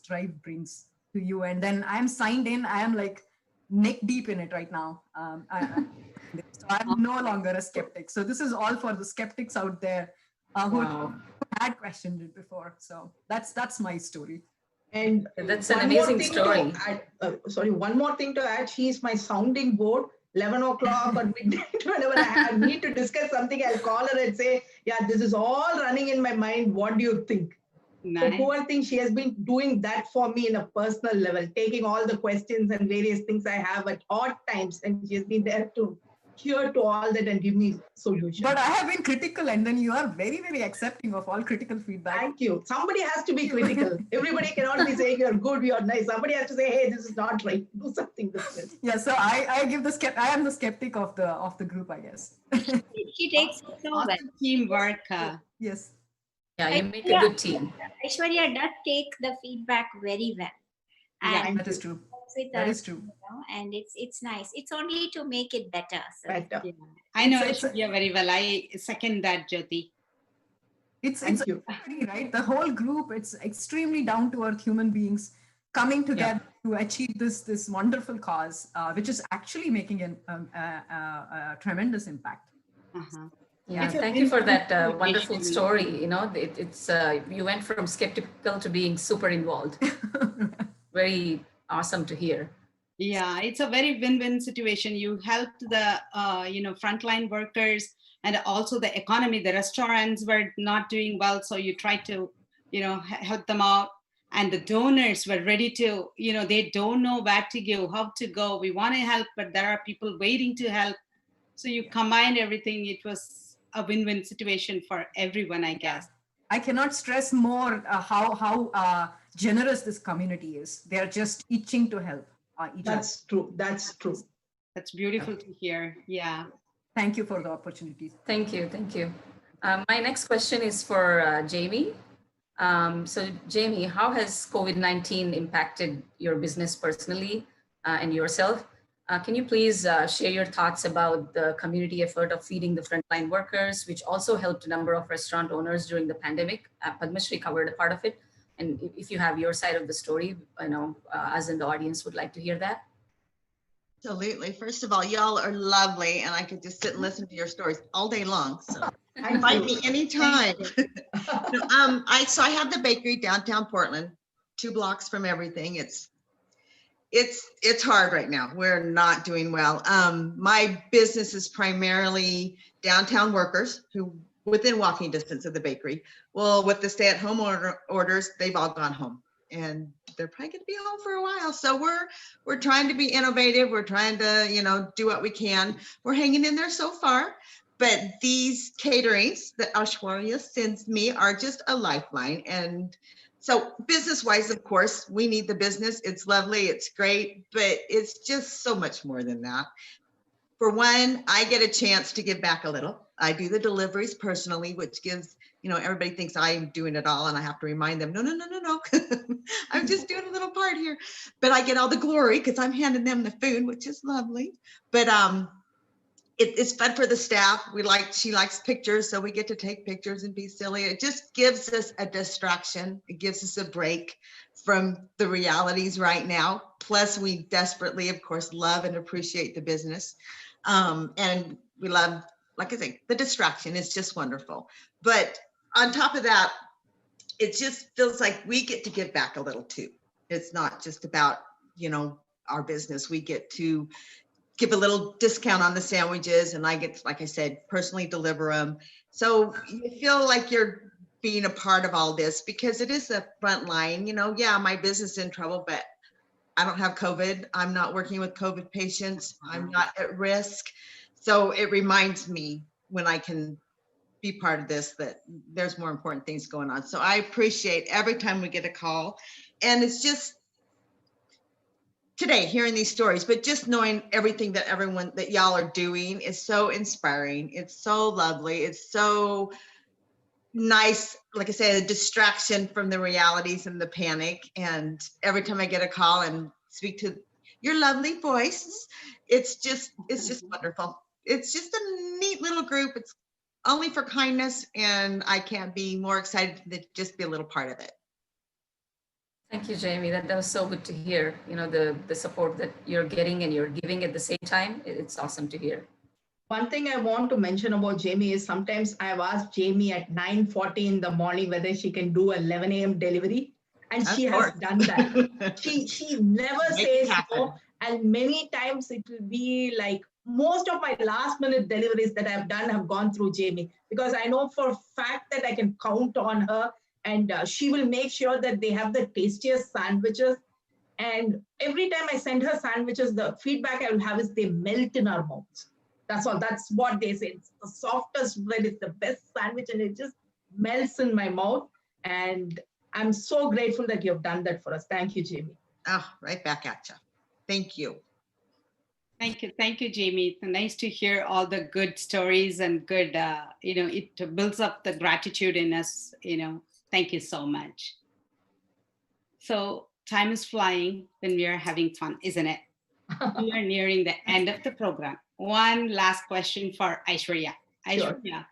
drive brings to you. And then I'm signed in. I am like neck deep in it right now. So I'm no longer a skeptic. So this is all for the skeptics out there who had questioned it before. So that's my story. And that's an amazing story. One more thing to add. She's my sounding board. 11 o'clock or midnight, whenever I need to discuss something, I'll call her and say, yeah, this is all running in my mind. What do you think? Nice. So poor thing, she has been doing that for me in a personal level, taking all the questions and various things I have at odd times. And she has been there to hear to all that and give me solutions. But I have been critical, and then you are very, very accepting of all critical feedback. Thank you. Somebody has to be critical. Everybody cannot be saying you're good, you're nice. Somebody has to say, hey, this is not right. Do something different. Yeah, so I am the skeptic of the group, I guess. She takes it so well. Teamwork. Yes. Yeah, you make a good team. Aishwarya does take the feedback very well. And yeah, that is true. That is true. And it's nice. It's only to make it better. So. Better. Yeah. I know Aishwarya very well. I second that, Jyoti. It's right. The whole group, it's extremely down to earth human beings coming together to achieve this wonderful cause, which is actually making a tremendous impact. Uh-huh. Yeah, thank you for that wonderful story. You know, it's you went from skeptical to being super involved. Very awesome to hear. Yeah, it's a very win-win situation. You helped the frontline workers and also the economy. The restaurants were not doing well, so you tried to help them out. And the donors were ready to, they don't know where to go, how to go. We want to help, but there are people waiting to help. So you combined everything. It was a win-win situation for everyone, I guess. I cannot stress more how generous this community is. They're just itching to help each other. That's true. That's true. That's beautiful to hear. Yeah. Thank you for the opportunity. Thank you. Thank you. My next question is for Jamie. So Jamie, how has COVID-19 impacted your business personally and yourself? Can you please share your thoughts about the community effort of feeding the frontline workers, which also helped a number of restaurant owners during the pandemic? Padmashree covered a part of it. And if you have your side of the story, us in the audience would like to hear that. Absolutely. First of all, y'all are lovely, and I could just sit and listen to your stories all day long. So invite me anytime. So I have the bakery downtown Portland, 2 blocks from everything. It's hard right now. We're not doing well. My business is primarily downtown workers who within walking distance of the bakery. Well, with the stay-at-home orders, they've all gone home, and they're probably going to be home for a while. So we're trying to be innovative. We're trying to, do what we can. We're hanging in there so far. But these caterings that Aishwarya sends me are just a lifeline. And so business-wise, of course, we need the business. It's lovely. It's great. But it's just so much more than that. For one, I get a chance to give back a little. I do the deliveries personally, which gives, everybody thinks I'm doing it all, and I have to remind them, no. I'm just doing a little part here. But I get all the glory because I'm handing them the food, which is lovely. But it's fun for the staff. She likes pictures, so we get to take pictures and be silly. It just gives us a distraction. It gives us a break from the realities right now. Plus, we desperately, of course, love and appreciate the business. And we love, like I say, the distraction is just wonderful. But on top of that, it just feels like we get to give back a little too. It's not just about, our business. We get to give a little discount on the sandwiches, and I get, like I said, personally deliver them. So you feel like you're being a part of all this because it is the front line. Yeah, my business is in trouble, but I don't have COVID. I'm not working with COVID patients. I'm not at risk. So it reminds me when I can be part of this that there's more important things going on. So I appreciate every time we get a call. And it's just today hearing these stories, but just knowing everything that y'all are doing is so inspiring. It's so lovely. It's so nice, like I said, a distraction from the realities and the panic. And every time I get a call and speak to your lovely voice, it's just wonderful. It's just a neat little group. It's only for kindness, and I can't be more excited to just be a little part of it. Thank you, Jamie. That was so good to hear. The support that you're getting and you're giving at the same time. It's awesome to hear. One thing I want to mention about Jamie is sometimes I've asked Jamie at 9:40 in the morning whether she can do 11 a.m. delivery, and she has done that. she never says no, and many times it will be like most of my last minute deliveries that I've done have gone through Jamie, because I know for a fact that I can count on her, and she will make sure that they have the tastiest sandwiches. And every time I send her sandwiches, the feedback I will have is they melt in our mouths. That's all. That's what they say. It's the softest bread. It's the best sandwich, and it just melts in my mouth. And I'm so grateful that you have done that for us. Thank you, Jamie. Oh, right back at you. Thank you. Thank you, Jamie. It's nice to hear all the good stories and good, it builds up the gratitude in us, Thank you so much. So time is flying when we are having fun, isn't it? We are nearing the end of the program. One last question for Aishwarya. Aishwarya,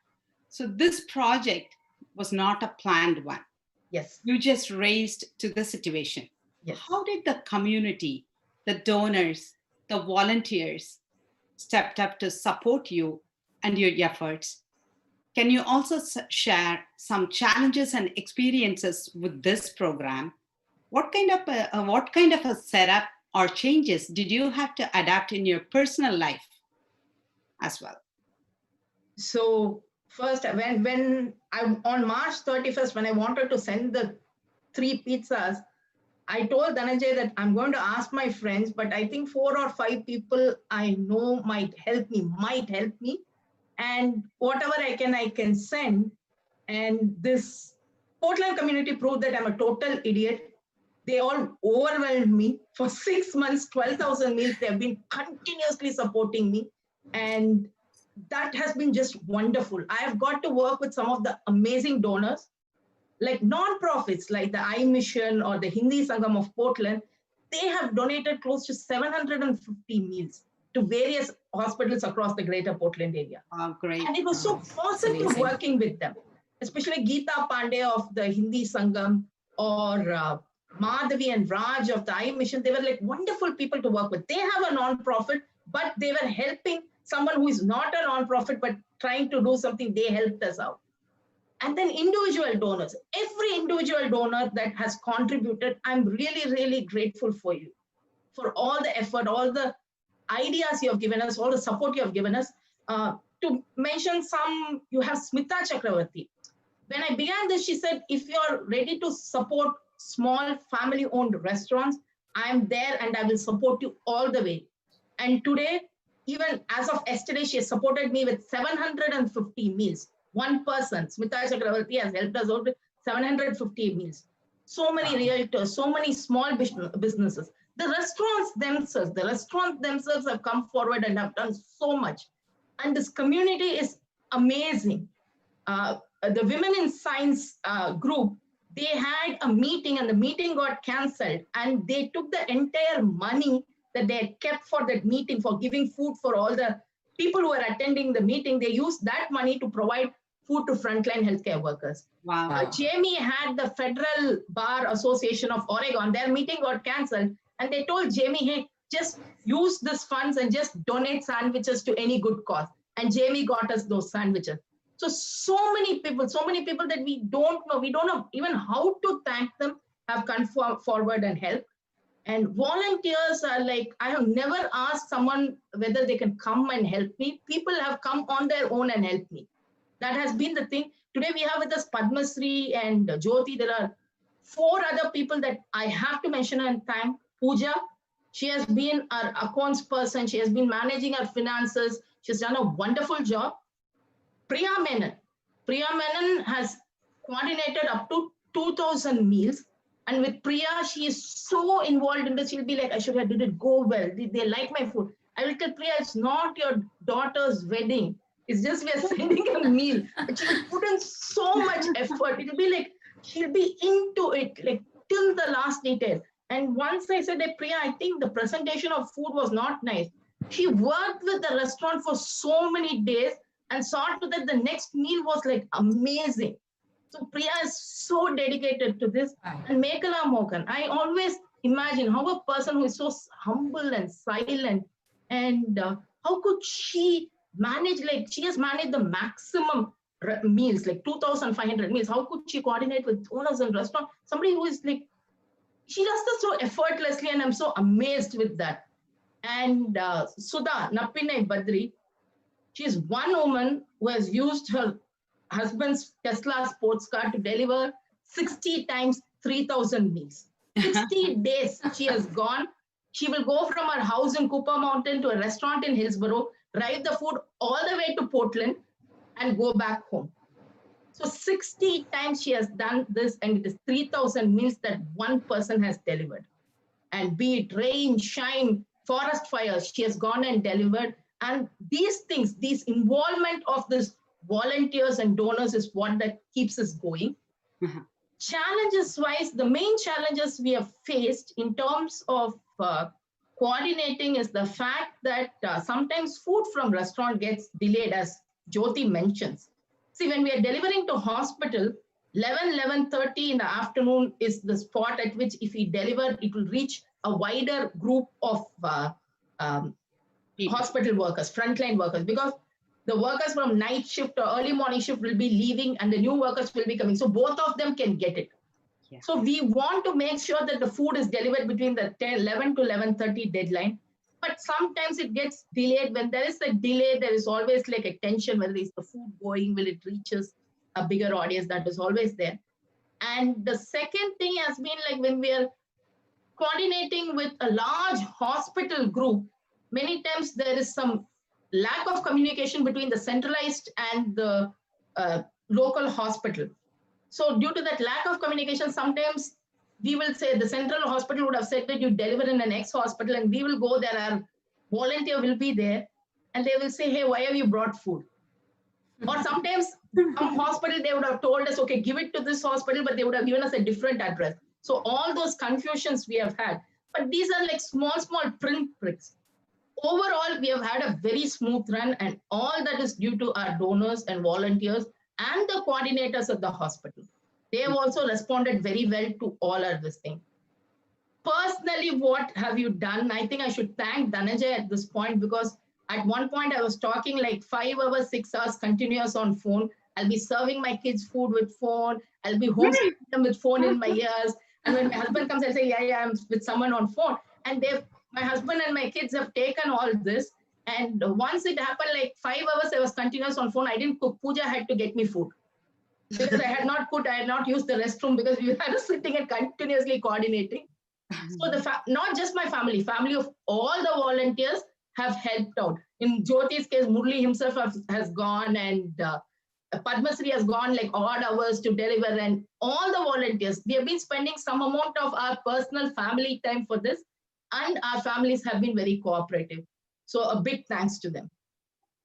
so this project was not a planned one. Yes. You just raised to the situation. Yes. How did the community, the donors, the volunteers stepped up to support you and your efforts? Can you also share some challenges and experiences with this program? What kind of a setup or changes did you have to adapt in your personal life as well? So first, when I, on March 31st, when I wanted to send the 3 pizzas, I told Dhananjay that I'm going to ask my friends, but I think 4 or 5 people I know might help me. And whatever I can send. And this Portland community proved that I'm a total idiot. They all overwhelmed me. For 6 months, 12,000 meals, they have been continuously supporting me. And that has been just wonderful. I have got to work with some of the amazing donors, like non-profits like the I Mission or the Hindi Sangam of Portland. They have donated close to 750 meals to various hospitals across the greater Portland area. Oh, great. And it was so positive working with them, especially Geeta Pandey of the Hindi Sangam or Madhavi and Raj of the I Mission. They were like wonderful people to work with. They have a non-profit, but they were helping someone who is not a non-profit, but trying to do something. They helped us out. And then individual donors, every individual donor that has contributed, I'm really, really grateful for you, for all the effort, all the ideas you have given us, all the support you have given us. To mention some, you have Smita Chakravarti. When I began this, she said, if you're ready to support small family-owned restaurants, I'm there and I will support you all the way. And today, even as of yesterday, she has supported me with 750 meals. One person, Smita Chakravarti, has helped us out with 750 meals. So many realtors, so many small businesses. The restaurants themselves have come forward and have done so much. And this community is amazing. The Women in Science group, they had a meeting and the meeting got cancelled. And they took the entire money that they had kept for that meeting, for giving food for all the people who were attending the meeting. They used that money to provide food to frontline healthcare workers. Wow. Jamie had the Federal Bar Association of Oregon. Their meeting got cancelled. And they told Jamie, hey, just use these funds and just donate sandwiches to any good cause. And Jamie got us those sandwiches. So many people that we don't know even how to thank them, have come forward and helped. And volunteers are like, I have never asked someone whether they can come and help me. People have come on their own and helped me. That has been the thing. Today we have with us Padmashree and Jyoti. There are 4 other people that I have to mention and thank. Pooja, she has been our accounts person. She has been managing our finances. She's done a wonderful job. Priya Menon has coordinated up to 2,000 meals. And with Priya, she is so involved in this. She'll be like, Aishwarya, did it go well? Did they like my food? I will tell Priya, it's not your daughter's wedding. It's just we are sending a meal. But she will put in so much effort. It'll be like, she'll be into it, like till the last detail. And once I said, hey, Priya, I think the presentation of food was not nice. She worked with the restaurant for so many days and saw to that the next meal was like amazing. So Priya is so dedicated to this. And Mekhala Mohan, I always imagine how a person who is so humble and silent, and how could she manage, like she has managed the maximum meals, like 2,500 meals. How could she coordinate with owners and restaurants? Somebody who is like, she does this so effortlessly, and I'm so amazed with that. And Sudha Nappinai Badri, she is one woman who has used her husband's Tesla sports car to deliver 60 times 3,000 meals. 60 days she has gone. She will go from her house in Cooper Mountain to a restaurant in Hillsborough, drive the food all the way to Portland, and go back home. So 60 times she has done this, and it is 3,000 meals that one person has delivered. And be it rain, shine, forest fires, she has gone and delivered. And these things, this involvement of this volunteers and donors is what that keeps us going. Mm-hmm. Challenges-wise, the main challenges we have faced in terms of coordinating is the fact that sometimes food from restaurant gets delayed, as Jyoti mentions. See, when we are delivering to hospital, 11:30 in the afternoon is the spot at which if we deliver, it will reach a wider group of hospital workers, frontline workers, because the workers from night shift or early morning shift will be leaving and the new workers will be coming. So both of them can get it. Yeah. So we want to make sure that the food is delivered between the 11 to 11:30 deadline. but sometimes it gets delayed. When there is a delay, there is always like a tension, whether is the food going, will it reaches a bigger audience? That is always there. And the second thing has been like when we are coordinating with a large hospital group, many times there is some lack of communication between the centralized and the local hospital. So due to that lack of communication, sometimes we will say the central hospital would have said that you deliver in an X hospital, and we will go there, our volunteer will be there, and they will say, hey, why have you brought food? Or sometimes some hospital, they would have told us, okay, give it to this hospital, but they would have given us a different address. So all those confusions we have had, but these are like small pricks. Overall, we have had a very smooth run, and all that is due to our donors and volunteers and the coordinators of the hospital. They have also responded very well to all of this thing. Personally, what have you done? I think I should thank Dhananjay at this point, because at one point I was talking like 5 hours, 6 hours continuous on phone. I'll be serving my kids food with phone. I'll be homeschooling them with phone in my ears. And when my husband comes, I'll say, yeah, I'm with someone on phone. And my husband and my kids have taken all this. And once it happened, like 5 hours, I was continuous on phone. I didn't cook. Pooja had to get me food because I had not cooked. I had not used the restroom because we were sitting and continuously coordinating. So not just my family of all the volunteers have helped out. In Jyoti's case, Murli himself has gone, and Padmashree has gone like odd hours to deliver, and all the volunteers, we have been spending some amount of our personal family time for this, and our families have been very cooperative. So a big thanks to them.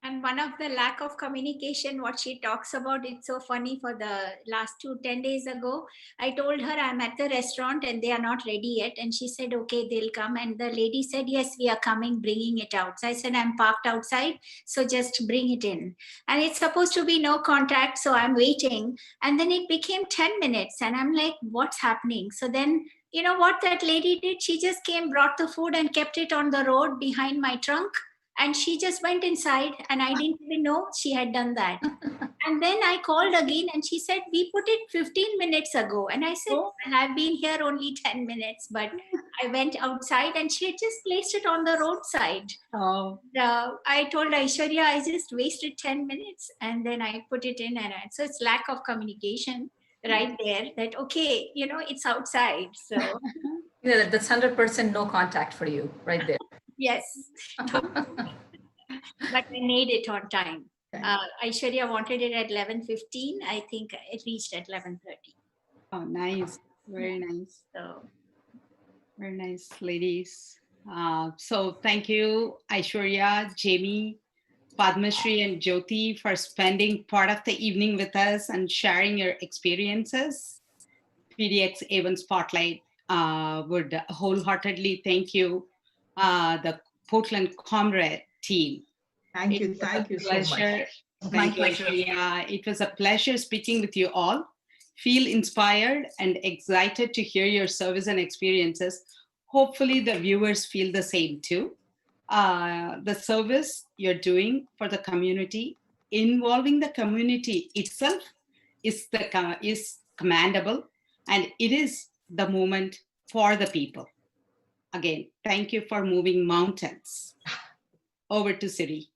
And one of the lack of communication, what she talks about, it's so funny. For the last 10 days ago, I told her I'm at the restaurant and they are not ready yet. And she said, okay, they'll come. And the lady said, yes, we are coming, bringing it out. So I said, I'm parked outside, so just bring it in. And it's supposed to be no contact, so I'm waiting. And then it became 10 minutes. And I'm like, what's happening? So then, you know what that lady did? She just came, brought the food and kept it on the road behind my trunk. And she just went inside, and I didn't even know she had done that. And then I called again, and she said, we put it 15 minutes ago. And I said, I've been here only 10 minutes, but I went outside and she had just placed it on the roadside. Oh. I told Aishwarya, I just wasted 10 minutes and then I put it in. And so it's lack of communication right there that, okay, you know, it's outside. So yeah, that's 100% no contact for you right there. Yes. But I made it on time. Aishwarya wanted it at 11:15. I think it reached at 11:30. Oh, nice. Very nice. So very nice, ladies. So thank you, Aishwarya, Jamie, Padmashree, and Jyoti for spending part of the evening with us and sharing your experiences. PDXA1 Spotlight would wholeheartedly thank you, the Portland Comrade team. Thank you so much. Thank you, Aishwarya. It was a pleasure speaking with you all. Feel inspired and excited to hear your service and experiences. Hopefully the viewers feel the same too. The service you're doing for the community, involving the community itself, is commendable, and it is the movement for the people. Again, thank you for moving mountains. Over to Siri.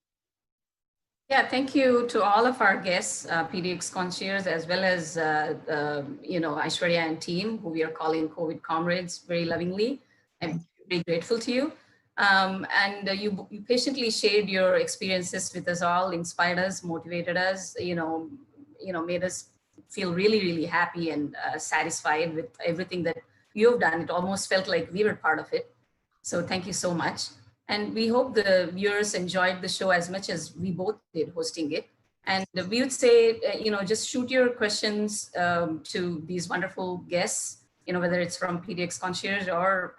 Yeah, thank you to all of our guests, PDX Concierge, as well as Aishwarya and team, who we are calling COVID Comrades very lovingly. I'm very grateful to you. And you patiently shared your experiences with us all, inspired us, motivated us, made us feel really, really happy and satisfied with everything that you've done. It almost felt like we were part of it. So thank you so much. And we hope the viewers enjoyed the show as much as we both did hosting it. And we would say, just shoot your questions to these wonderful guests, whether it's from PDX Concierge or,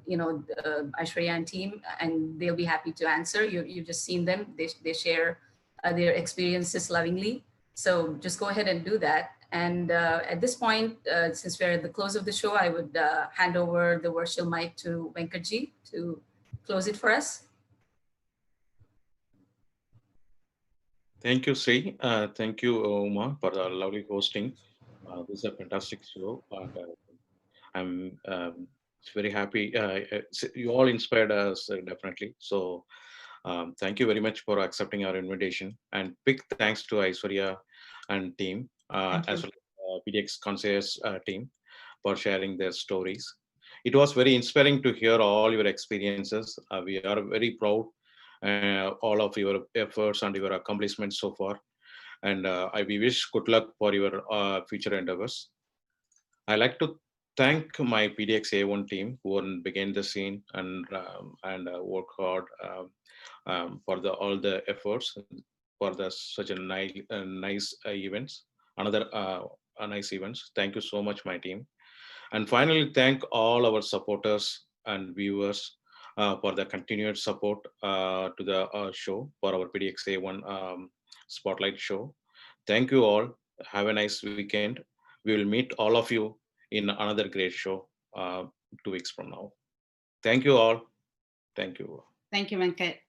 Aishwarya and team, and they'll be happy to answer. You've just seen them. They share their experiences lovingly. So just go ahead and do that. And at this point, since we're at the close of the show, I would hand over the virtual mic to Venkatji to close it for us. Thank you, Sri. Thank you, Uma, for the lovely hosting. This is a fantastic show. And I'm It's very happy. You all inspired us definitely. So thank you very much for accepting our invitation, and big thanks to Aishwarya and team, as well as PDX Concierge team, for sharing their stories. It was very inspiring to hear all your experiences. We are very proud all of your efforts and your accomplishments so far. And we wish good luck for your future endeavors. I like to thank my PDXA1 team who began the scene and work hard for all the efforts for such a nice events. Another nice events. Thank you so much, my team. And finally, thank all our supporters and viewers for the continued support to the show for our PDXA1 Spotlight show. Thank you all. Have a nice weekend. We will meet all of you in another great show 2 weeks from now. Thank you all. Thank you. Thank you, Venkat.